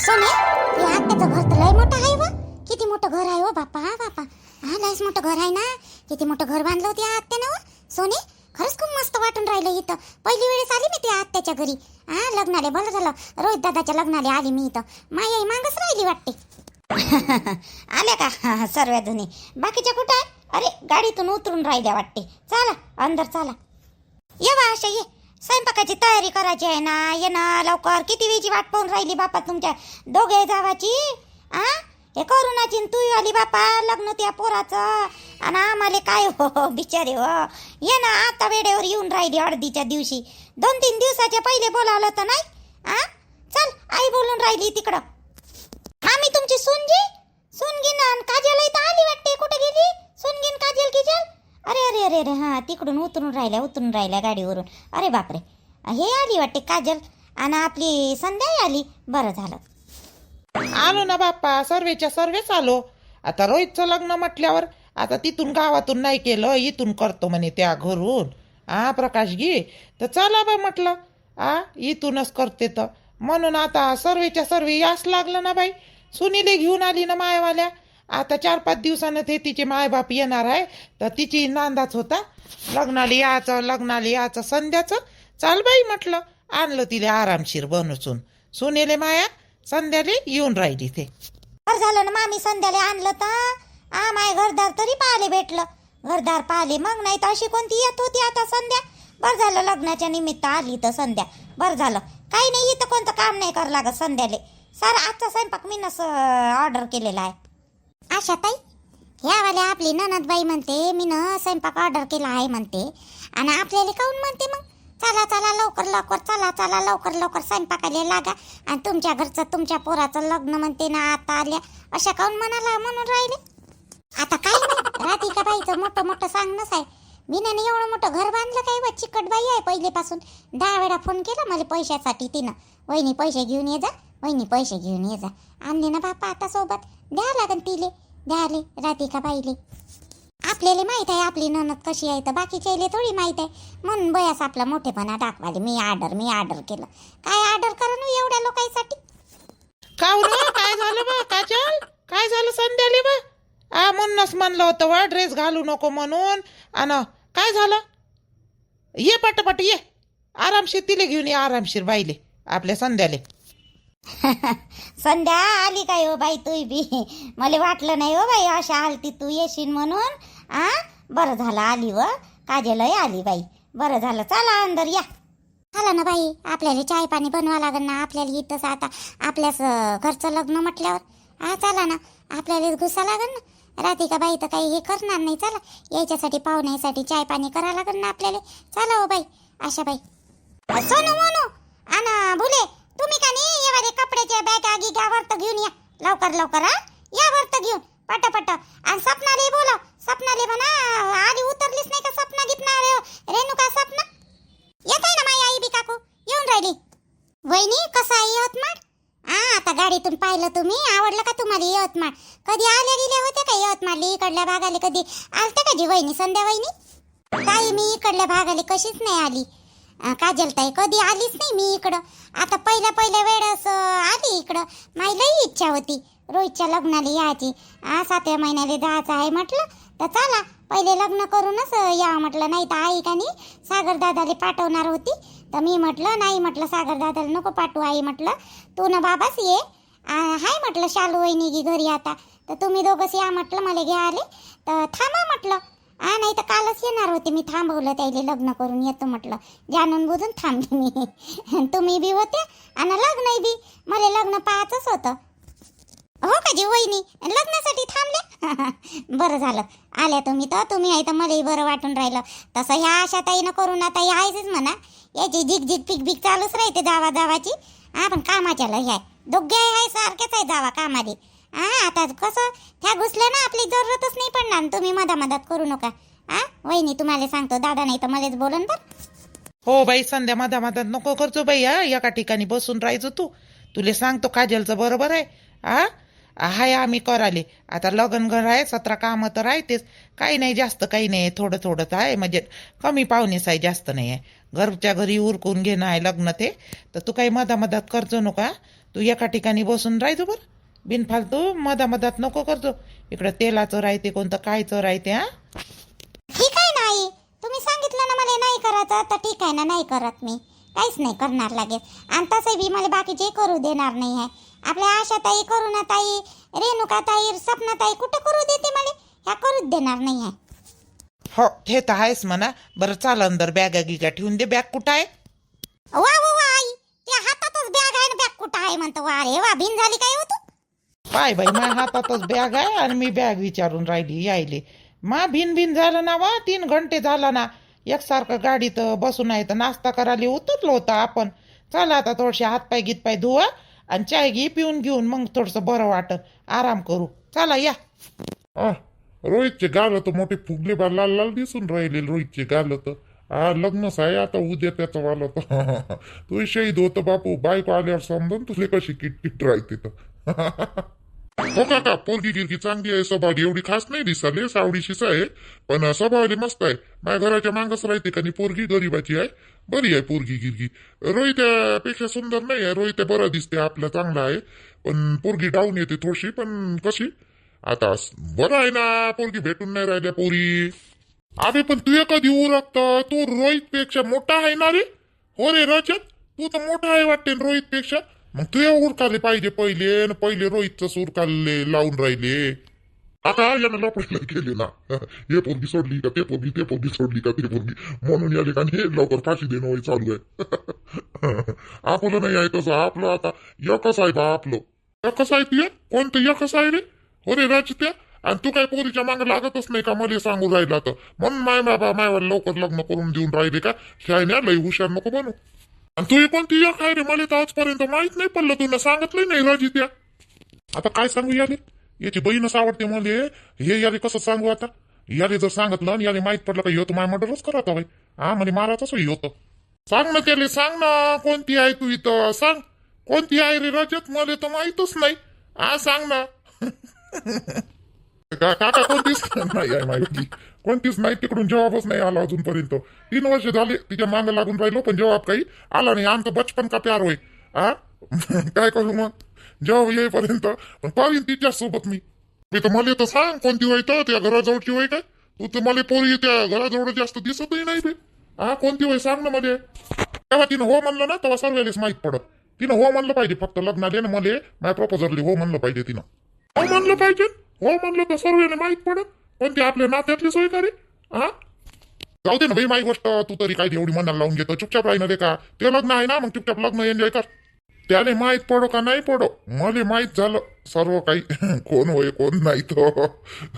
सोने, हे आत्याचं घर तर लय मोठं आहे व. किती मोठं घर आहे हो बापा बापा. हा लयच मोठं घर आहे ना. किती मोठं घर बांधलं होतं या आत्यानं व. सोने, खरंच खूप मस्त वाटून राहिलं इथं. पहिली वेळेस आली मी त्या आत्याच्या घरी. हा लग्नाले बरं झालं, रोहित दादाच्या लग्नाले आली मी इथं. माई मागच राहिली वाटते. आल्या का सर्व जणी? बाकीच्या कुठं आहे? अरे गाडीतून उतरून राहिल्या वाटते. चला अंदर चला. ये बा आशा ये. स्वयंपाकाची तयारी करायची आहे ना. ये ना लवकर. किती वेळची वाट पाहून राहिली बापा तुमच्या दोघे जावाची. आ हे करुणाची तू आली बापा. लग्न त्या पोराचं आणि आम्हाला काय हो बिचारे हो. ये ना आता वेळेवर येऊन राहिली अर्धीच्या दिवशी. 2-3 दिवसाच्या पहिले बोलावलं तर नाही. आ चल आई बोलून राहिली तिकडं. आम्ही तुमची सुनगी ना काजल इथं आली वाटते. कुठे गेली सुनगीन काजल गिजल? अरे अरे अरे अरे हा तिकडून उतरून राहिल्या गाडीवरून. अरे बापरे, हे आली वाटते काजल आणि आपली संध्या आली. बरं झालं आलो ना बाप्पा. सर्वेच्या सर्वेच आलो. आता रोहितचं लग्न म्हटल्यावर आता तिथून गावातून नाही केलं, इथून करतो म्हणे त्या घरून. प्रकाश घे तर चला बा म्हटलं. इथूनच करते तर म्हणून आता सर्वेच्या सर्वे यास लागलं ना बाई. सुनीले घेऊन आली ना मायवाल्या. आता 4-5 दिवसानं ते तिचे मायबाप येणार आहे तर तिची नांदाच होता. लग्नाला याचं संध्याचं. चाल बाई म्हटलं. आणलं तिले आरामशीर बनवून. सुनेले माया संध्याले येऊन राहिली ते. बरं झालं ना मामी संध्याला आणलं तर. माय घरदार तरी पाहिले भेटलं. घरदार पाहिले मग, नाही तर अशी कोणती येत होती आता संध्या. बरं झालं लग्नाच्या निमित्त आली तर संध्या. बरं झालं. काही नाही इथं कोणतं काम नाही करावं लागत संध्याले. सारा आजचा स्वयंपाक मीनच ऑर्डर केलेला आहे. आशा ताई, ह्यावाल्या आपली ननदबाई म्हणते मीनं स्वयंपाक ऑर्डर केला आहे म्हणते. आणि आपल्याला काऊन म्हणते मग चला चला लवकर लवकर, चला चला लवकर लवकर स्वयंपाकाला लागा. आणि तुमच्या घरचं तुमच्या पोराचं लग्न म्हणते ना आता आल्या. अशा काऊन म्हणून राहिले. आता काही नाही, राधिका बाईचं मोठं मोठं सांगणंच आहे. मीनं एवढं मोठं घर बांधलं काय व. चिकट बाई आहे पहिलेपासून. 10 वेळा फोन केला मला पैशासाठी तिनं. वहिनी पैसे घेऊन ये जा, वहिनी पैसे घेऊन ये जा. आणले ना बापा आता सोबत. द्या लागन तिले, द्याले राधिका बाईले. आपल्याला माहित आहे आपली ननद कशी आहे तर बाकीच्याले थोडी माहित आहे. म्हणून बयास आपला मोठेपणा दाखवाले. मी ऑर्डर केलं. काय ऑर्डर करा ना एवढ्या लोकांसाठी. काय झालं बा काजल? काय झालं संध्याले बा? म्हणूनच म्हणलं होतं वा ड्रेस घालू नको म्हणून. आणि काय झालं? ये पटपट ये. आरामशीर तिले घेऊन ये, आरामशीर बाईले आपल्या संध्याले. संध्या आली काय हो बाई तू बी? मला वाटलं नाही हो बाई अशा आलती तू येशील म्हणून. बरं झालं आली व. काजलही आली बाई. बरं झालं. चला अंदर या. चला ना बाई, आपल्याला चाय पाणी बनवा लागेल ना. आपल्याला इथंच आता आपल्याच घरचं लग्न म्हटल्यावर चला ना आपल्याला घुसा लागेल ना. राधिका बाई तर काही हे करणार नाही. चला याच्यासाठी पाहुण्यासाठी चाय पाणी करा लागेल ना आपल्याला. चला हो बाई. आशा बाई, सोनू मोनू आणि भुले, तुम्ही का नाही येवाले कपड्याच्या बॅगा गिगा वरत घेऊन या लवकर लवकर. या वरत घेऊन पटापट. आणि सपनाले बोला. सपनाले म्हणा आली उतरलीच नाही का सपना गिपना रेणुका सपना. येत आहे ना माई आई बी काकू येऊन राहिली. वहिनी कसं आहे यवतमाळ? आता गाडीतून पाहिलं तुम्ही. आवडलं का तुम्हाला यवतमाळ? कधी आल्या गेल्या होत्या का यवतमाळला? इकडल्या भागाला कधी आलत्या का जी वहिनी संध्या वहिनी? ताई मी इकडल्या भागाला कशीच नाही आली. काजल ताई कधी आलीच नाही मी इकडं. आता पहिल्या वेळेस आली इकडं. माझी लई इच्छा होती रोहितच्या लग्नाला यायची. 7व्या महिन्याला जायचं आहे म्हटलं तर चला पहिले लग्न करूनच या म्हटलं. नाही तर आई का नाही सागर दादाला पाठवणार होती तर मी म्हटलं नाही म्हटलं सागर दादाला नको पाठवू आई म्हटलं. तू ना बाबाच ये. हाय म्हटलं शालू वहिनी गी घरी आता तर तुम्ही दोघंच या म्हटलं. मला घ्या आले तर थांबा म्हटलं. नाही तर कालच येणार होते मी. थांबवलं त्याला लग्न करून येतो म्हटलं. जाणून बुजून थांबले मी. तुम्ही बी होते आणि लग्न बी. मला लग्न पाहायचंच होतं. हो का जी वहिनी लग्नासाठी थांबले? बरं झालं आल्या तुम्ही तर. तुम्ही आहे तर मलाही बरं वाटून राहिलं. तसं ह्या आशा ताईनं करून आता आहेच म्हणा. याची झिक झिक पिक पिक चालूच राहते जावाची. पण कामाच्या लय आहे. दोघे आहे सारखेच आहे जावा कामाले. आता कसं त्या घुसल्या ना आपली जरूरतच नाही पडणार. तुम्ही मधात करू नका. वहिनी तुम्हाला सांगतो दादा नाही तर मलाच बोलन तर. हो बाई संध्या मधात नको करतो बाई. एका ठिकाणी बसून राहायचो तू. तुले सांगतो काजलचं बरोबर आहे. हाय आम्ही कराले. आता लग्न घर आहे 17 कामं तर राहतेच. काही नाही जास्त काही नाही. थोडंच आहे म्हणजे कमी पाहुणेच आहे जास्त नाही आहे. घरच्या घरी उरकून घेणं आहे लग्न ते. तर तू काही मधात करतो नका. तू एका ठिकाणी बसून राहायचो बरं, बिनफालतू मधात नको करतो. इकडं तेलाचं राहते, कोणतं कायचं राहते. हा ठीक आहे ना आई, तुम्ही सांगितलं ना मला नाही करायचं तर ठीक आहे ना, नाही करत मी, काहीच नाही करणार लागेल. आणि तसं बी मला बाकीचे करू देणार नाही आहे. आपल्या आशाताई, करुणाताई, रेणुकाताई, सपनाताई कुठं करू देते मला, ह्या करूच देणार नाही आहे. हो ते तर आहेच म्हणा. बरं चाल अंदर बॅगा गिगा ठेवून दे. बॅग कुठं आहे? वा वा वा आई, त्या हातातच बॅग आहे ना, बॅग कुठं आहे म्हणतो. वा रे वा, भिन झाली काय होतो. पाय बाई, माझ्या हातातच बॅग आहे आणि मी बॅग विचारून राहिली यायले. भिन झालं ना वा, 3 घंटे झाला ना एकसारखं गाडीत बसून आहे. तर नाश्ता करायला उतरलो होता आपण. चला आता थोडेसे हातपाय गीतपाय धुवा आणि चाय घे पिऊन घेऊन, मग थोडंसं बरं वाटत, आराम करू. चला या. रोहितचे गाल तर मोठे फुगले बा, लाल लाल दिसून राहिले रोहितचे गाल तर. लग्नच आहे आता उद्या त्याचं वाला तर. तू शहीद होत बापू, बायको आल्यावर समजून तुझे कशी किटकिट राहते तर. हो काका, पोरगी गिरगी चांगली आहे, स्वभाव एवढी खास नाही दिसाले, सावडीशीच आहे, पण स्वभावाली मस्त आहे. माझ्या घराच्या मागच राहते का नाही, पोरगी गरीबाची आहे, बरी आहे पोरगी गिरगी. रोहित्यापेक्षा सुंदर नाही आहे, रोहित्या बरं दिसते, आपलं चांगला आहे, पण पोरगी डाऊन येते थोडीशी. पण कशी आता बरं आहे ना, पोरगी भेटून नाही राहिल्या पोरी. अरे पण तू कधी उरकत, तू रोहित पेक्षा मोठा आहे ना रे. हो रे रजत, तू तर मोठा आहे वाटते रोहित पेक्षा. मग तू उरकाले पाहिजे पहिले रोहितचं सुरकाले लावून राहिले. आता यानं लपडायला गेले ना, हे पोरगी सोडली का ते पोरगी सोडली का ते पोरगी, म्हणून याले का हे लवकर फाशी देणं वय चालू आहे. आपलं नाही आहे तसं, आपलं आता एकच आहे बा, आपलं एकच आहे. ते कोणतं एकच आहे रे. हो रे राजत्या, आणि तू काय पोरीच्या मागे लागतच नाही का, मला सांगू राहिला तर. म्हणून मायवर लवकर लग्न करून देऊन राहिले का, शायन्या लई हुशार नको बनू. आणि तू कोणती एक आहे रे, मला तर आजपर्यंत माहित नाही पडलं, तुला सांगितलं नाही राजित्या. आता काय सांगू याले, याची बहीणच आवडते मला, हे याले कसं सांगू आता. याले जर सांगितलं आणि याले माहित पडलं का ह्यो तर माय मर्डरच करत बाई. मला मारायचंच होतं. सांग ना त्याला, सांग ना कोणती आहे तू इथं, सांग कोणती आहे रे रजत, मला तर माहितच नाही. सांग ना. काका कोणतीच नाही आहे माहिती, कोणतीच नाही. तिकडून जवाबच नाही आला अजूनपर्यंत. 3 वर्ष झाले तिच्या मागे लागून राहिलो, पण जवाब काही आला नाही. आमचं बचपन का प्यार होय. काय करू मग, जवाब येईपर्यंत पाहिन तिच्याच सोबत मी तर. मला तर सांग कोणती होय, तर त्या घराजवळची होय काय. तू तर मला पोरी त्या घराजवळ जास्त दिसतही नाही बे. कोणती होय सांग ना मला. तेव्हा तिनं हो म्हणलं ना, तेव्हा सर्वेलेच माहित पडत. तिनं हो म्हणलं पाहिजे, फक्त लग्नाले ना मला माझ्या प्रपोजरले हो म्हणलं पाहिजे. तिनं हो म्हणलं पाहिजे. हो म्हणलं तर सर्वेने माहित पडत कोणती आपल्या नात्यातली सोय का रे. जाऊ दे ना भाई, माझी गोष्ट तू तरी काय एवढी मनाला लावून घेतो. चुपचाप राही ना रे, का ते लग्न आहे ना, मग चुपचाप लग्न एन्जॉय कर. त्याने माहित पडो का नाही पडो, मला माहित झालं सर्व काही. कोण होय कोण नाही तो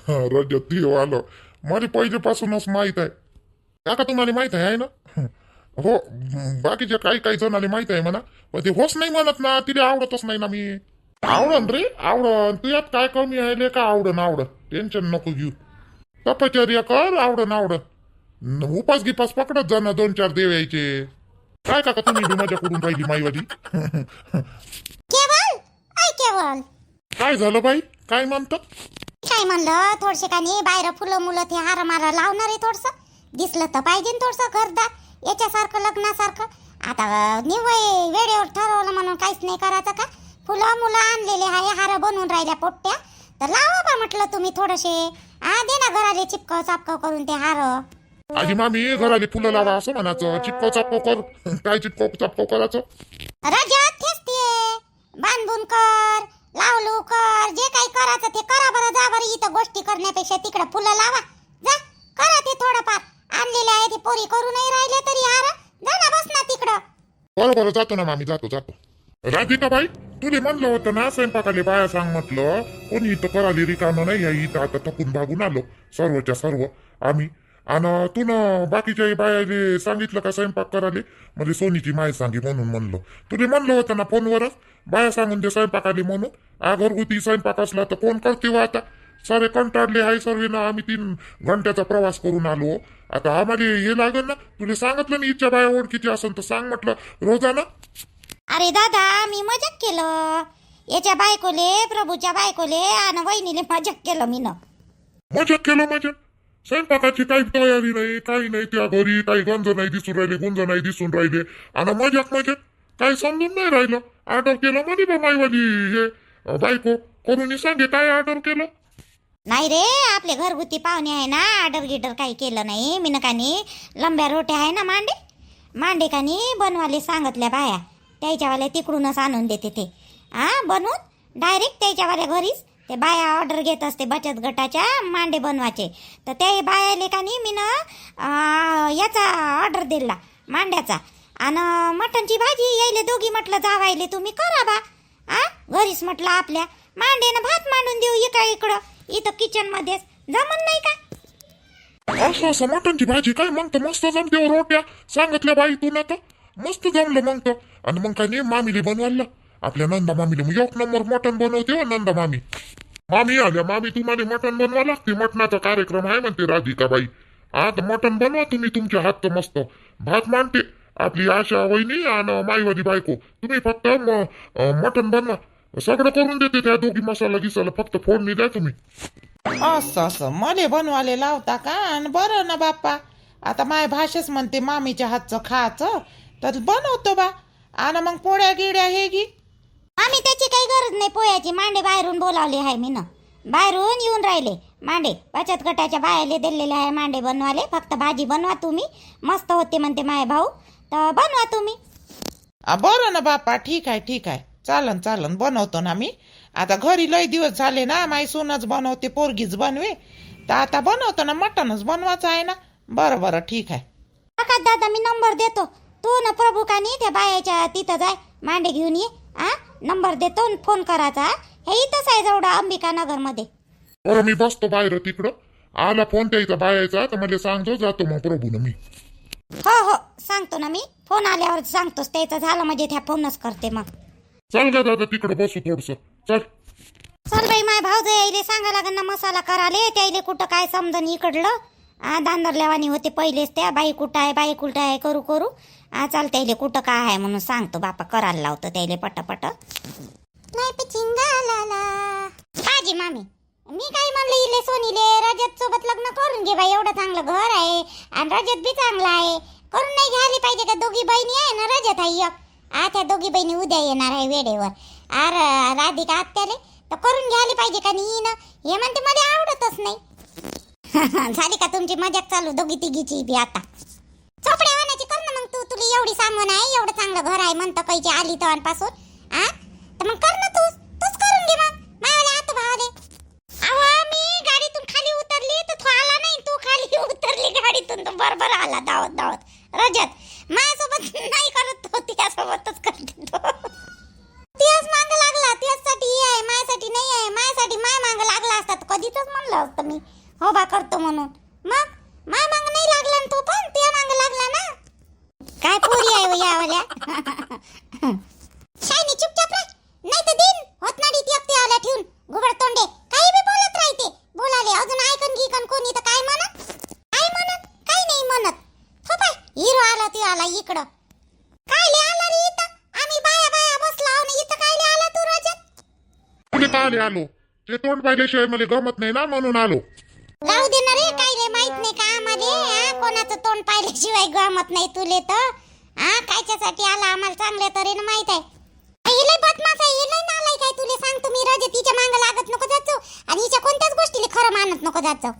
रजत आलं, मला पहिलेपासूनच माहित आहे. काका तुम्हाला माहित आहे ना. हो, बाकीच्या काही जणांना माहित आहे म्हणा, पण ते होच नाही म्हणत ना, तिला आवडतच नाही ना मी. आवडन रे आवडन, तू यात काय कमी आहे का. आवडन टेन्शन नको घेऊ. तपश्चर्या कर, आवडन उपास गिपास पकडत जा ना, 2-4 देव यायचे. काय काका तुम्ही बी मजा करून राहिली माईवाली. केवळ काय झालं बाई, काय म्हणतं. काय म्हणलं, थोडसे का नाही बाहेर फुलं मुलं ते हार मारा लावणार आहे. थोडस दिसलं तर पाहिजे थोडस घरदार, याच्यासारखं लग्नासारखं. आता निवय वेळेवर ठरवलं म्हणून काहीच नाही करायचं का. फुलं मुलं आणलेले आहे, हार बनवून राहिल्या पोट्ट्या, तर लावा बा म्हटलं तुम्ही थोडेसे. दे ना घराले चिपकव चापकव करून ते हार. आजी मामी घराले फुलं लावा असं म्हणायचं, चिपकव चापकव कर. काय चिपकव चापकव करायचं. रजत तेच ते बांधून कर, लावलू कर, जे काही करायचं ते करा बरं. जा बरं, इथं गोष्टी करण्यापेक्षा तिकडे फुलं लावा. जा करा ते थोडंफार आणलेले आहे ते, पोरी करू नाही राहिले तरी हार. जा ना, बस ना तिकडं. बरं जातो ना मामी, जातो. राधिका बाई, तुले म्हणलं होतं ना स्वयंपाकाले बाया सांग म्हटलं, कोणी इथं कराली रिकामं नाही आहे. इथं आता थकून भागून आलो सर्वच्या सर्व आम्ही. आणि तू ना बाकीच्या बायाले सांगितलं का स्वयंपाक कराले. म्हणजे सोनीची माय सांगी म्हणून म्हणलं. तुले म्हणलं होतं ना फोनवरच, बाया सांगून दे स्वयंपाकाले म्हणून. घरगुती स्वयंपाक असला तर कोण करते व आता. सारे कंटाळले आहे सर्व ना, आम्ही 3 घंट्याचा प्रवास करून आलो. आता आम्हाला हे लागेल ना. तुला सांगितलं ना, इच्छा बाया ओळखीची असेल तर सांग म्हटलं रोजाना. अरे दादा, मी मजाक केलं. याच्या बायकोले, प्रभूच्या बायकोले आणि वहिनीले मजाक केलं मी. मजाक केलं. स्वयंपाकाची काही तयारी नाही, काही नाही. त्या घरी काही गंज नाही दिसून राहिले, गुंज नाही दिसून राहिले. आणि मजाक काही समजून नाही राहिलं. ऑर्डर केलं म्हणे बा माईवाली हे बायको करून सांगे काय ऑर्डर केलं. नाही रे, आपले घरगुती पाहुणे आहे ना, ऑर्डर गिडर काही केलं नाही मी. कानी लंब्या रोट्या आहे ना, मांडे कानी बनवाले सांगितल्या बाया, त्याच्यावाल्या तिकडूनच आणून देते ते बनवून डायरेक्ट त्याच्यावाल्या घरीच. ते बाया ऑर्डर घेत असते बचत गटाच्या मांडे बनवायचे. तर ते बायाले कानी मी याचा ऑर्डर दिला मांड्याचा. आणि मटणची भाजी यायले दोघी म्हटलं जावायले तुम्ही करा बा. घरीच म्हटलं आपल्या मांडेनं भात मांडून देऊ इकडं इथं किचन मध्येच. जमन नाही का? असं असं मटणची भाजी काय मग तर मस्त जमते रोट्या सांगितल्या बाई तू ना, तर मस्त जमलं मग तर. आणि मग काय नाही मामीले बनवायला आपल्या नंदा मामीले मग 1 नंबर मटण बनवते नंदा मामी. मामी आल्या, मामी तुम्हाला मटण बनवा लागते, मटणाचा कार्यक्रम आहे म्हणते राधिकाबाई. तर मटण बनवा तुम्ही तुमच्या हात मस्त. भात मांडते आपली आशा वहिनी आणि माईवाली बायको. तुम्ही फक्त मटण बनवा, सगळं करून देते त्या दोघी. मसाला गिसाला फक्त फोडणी द्या तुम्ही. असं मले बनवाले लावता का? आणि बरं ना बाप्पा, आता माय भाषेच म्हणते मामीच्या हातचं खायचं, तर बनवतो बा. आणि मग पोळ्या गिड्या हे गी आम्ही त्याची काही गरज नाही पोह्याची. मांडे बाहेरून बोलावले आहे मी बाहेरून येऊन राहिले मांडे. बचत गटाच्या बायाले दिलेले आहे मांडे बनवाले. फक्त भाजी बनवा तुम्ही, मस्त होते म्हणते माय भाऊ, तर बनवा तुम्ही. बरं ना बाप्पा, ठीक आहे चालन बनवतो ना मी. आता घरी लय दिवस झाले ना, माई सूनच बनवते, पोरगीच बनवे, तर आता बनवतो ना, मटणच बनवायचं आहे ना. बरं ठीक आहे. काका दादा मी नंबर देतो, तू ना प्रभू कानी त्या बायाच्या तिथं जाय, मांडे घेऊन ये. नंबर देतो, फोन करायचा. हे इथंच आहे जवळ अंबिका नगर मध्ये. बरं मी बसतो बाहेर तिकडं. आला फोन त्याचा बायाचा तर मला सांगतो, जातो मग प्रभून मी. हो सांगतो ना मी, फोन आल्यावर सांगतोच. त्याचं झालं म्हणजे त्या फोनच करते मग. चल गा दादा तिकडं बसू थोडस. चल बाई, माय भाऊ यायले सांगा लागन ना मसाला कराले. त्याईले कुठं काय समजन इकडलं. दांदरल्यावानी होते पहिलेच त्या. बाई कुठं आहे करू. चाल त्याईले कुठं काय आहे म्हणून सांगतो बापा, करायला लावतो त्याईले पटापट. नाही पाजी मामी, मी काय म्हणलं इले सोनीले रजत सोबत लग्न करून घे बाई. एवढं चांगलं घर आहे आणि रजत बी चांगला आहे. करून नाही घ्यायला पाहिजे का? दोघी बहिणी आहे ना, रजत आहे एक. त्या दोघी बहिणी उद्या येणार आहे वेळेवर. राधिका आत्याले तर करून घ्यायला पाहिजे का नाही ना? हे म्हणते मला आवडतच नाही. झाली का तुमची मजाक चालू दोघी तिघीची बी? आता चोपड्या वानाची कर ना मग तू. तुला एवढी सांगून आहे, एवढं चांगलं घर आहे म्हणतं पैकी आली तवांपासून. तर मग कर ना तूच करून घे मग. मायाला आता भावाले मी गाडीतून खाली उतरली तर तू आला नाही. तू खाली उतरली गाडीतून तर बरोबर आला धावत. रजत माझ्यासोबत नाही करत तो, त्यासोबतच करते तो. त्याच मांग लागला, त्यासाठी आहे, माझ्यासाठी नाही आहे. माझ्यासाठी माय मांग लागला असता तर कधीच म्हणलं असतं मी हो बा करतो म्हणून. मग माय मांग नाही लागला ना तो, पण त्या मांग लागला ना. काय पोरी आहे यावाल्या. शायनी चुपचाप राह, नाही तर दिन होत नाडी ती एकटी आल्या ठेवून घुबड तोंडे. काही बी बोलत राहते. बोलाले अजून ऐकन घिकन कोणी तर काय म्हणत काही नाही म्हणत. हो बाय हिरो आला ती आला इकडं. काय ले आला रे इथं? आम्ही बाया बसला आहो ना इथं. काय ले आला तू रजत? तुले काय आलो? ते तोंड पाहिल्याशिवाय मला गमत नाही ना, म्हणून आलो. राहू दे ना रे, काय रे माहित नाही का आम्हाला? कोणाचं तोंड पाहिल्याशिवाय गमत नाही तुले तर. कायच्यासाठी आला आम्हाला चांगल्या तऱ्हेनं माहित आहे. हिला बदमाश आहे, हिला नालायक आहे. तुले सांगतो मी रजत, हिच्या मांग लागत नको जात जाऊ आणि हिच्या कोणत्याच गोष्टीला खरं मानत नको जात जाऊ.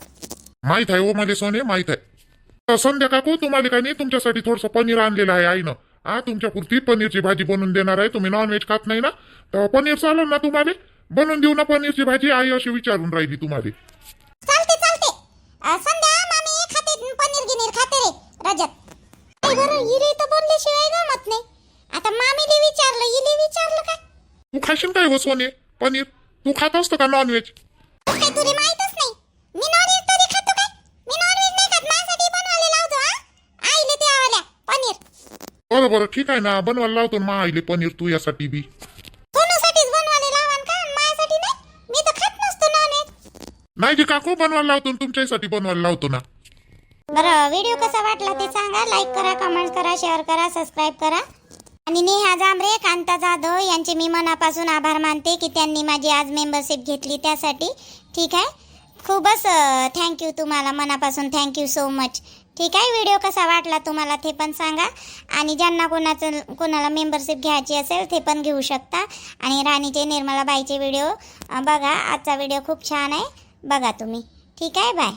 माहित आहे हो मला सोने, माहित आहे. संध्या काकू तुम्हाला काय नाही, तुमच्यासाठी थोडस पनीर आणलेलं आहे आईनं. तुमच्या पुरती पनीरची भाजी बनवून देणार आहे. तुम्ही नॉनव्हेज खात नाही ना, तर पनीर चालेल ना तुम्हाला? बनवून देऊ ना पनीरची भाजी? आई अशी विचारून राहिली तुम्हाला. चालते संध्या मामी खाते पनीर गिनीर खाते रे रजत. बरं हिरे तर बोलल्याशिवाय गमत नाही. आता मामीले विचारलं, हिले विचारलं काय? तू खाशील काय हो सोने पनीर? तू खात असतो का नॉनव्हेज? काय तुला माहितच नाही? मी नॉनव्हेज तरी खातो काय? मी नॉनव्हेज नाही खात. माझ्यासाठी बनवायला लावतो. आईले ते आल्या पनीर. बरं ठीक आहे ना, बनवायला लावतो ना आईले पनीर. तू यासाठी बी सोनूसाठीच बनवायला लावान का? माझ्यासाठी नाही, मी तर खात नसतो नॉनव्हेज. नाही जी काकू, बनवायला लावतो तुमच्यासाठी बनवायला लावतो ना. बरं व्हिडिओ कसा वाटला ते सांगा. लाईक करा, कमेंट करा, शेअर करा, सबस्क्राईब करा. आणि नेहा जांभरे, कांता जाधव यांचे मी मनापासून आभार मानते की त्यांनी माझी आज मेंबरशिप घेतली त्यासाठी. ठीक आहे, खूपच थँक्यू तुम्हाला मनापासून. Thank you so much. ठीक आहे. व्हिडिओ कसा वाटला तुम्हाला ते पण सांगा. आणि ज्यांना कोणाला मेंबरशिप घ्यायची असेल ते पण घेऊ शकता. आणि राणीचे निर्मलाबाईचे व्हिडिओ बघा. आजचा व्हिडिओ खूप छान आहे, बघा तुम्ही. ठीक आहे, बाय.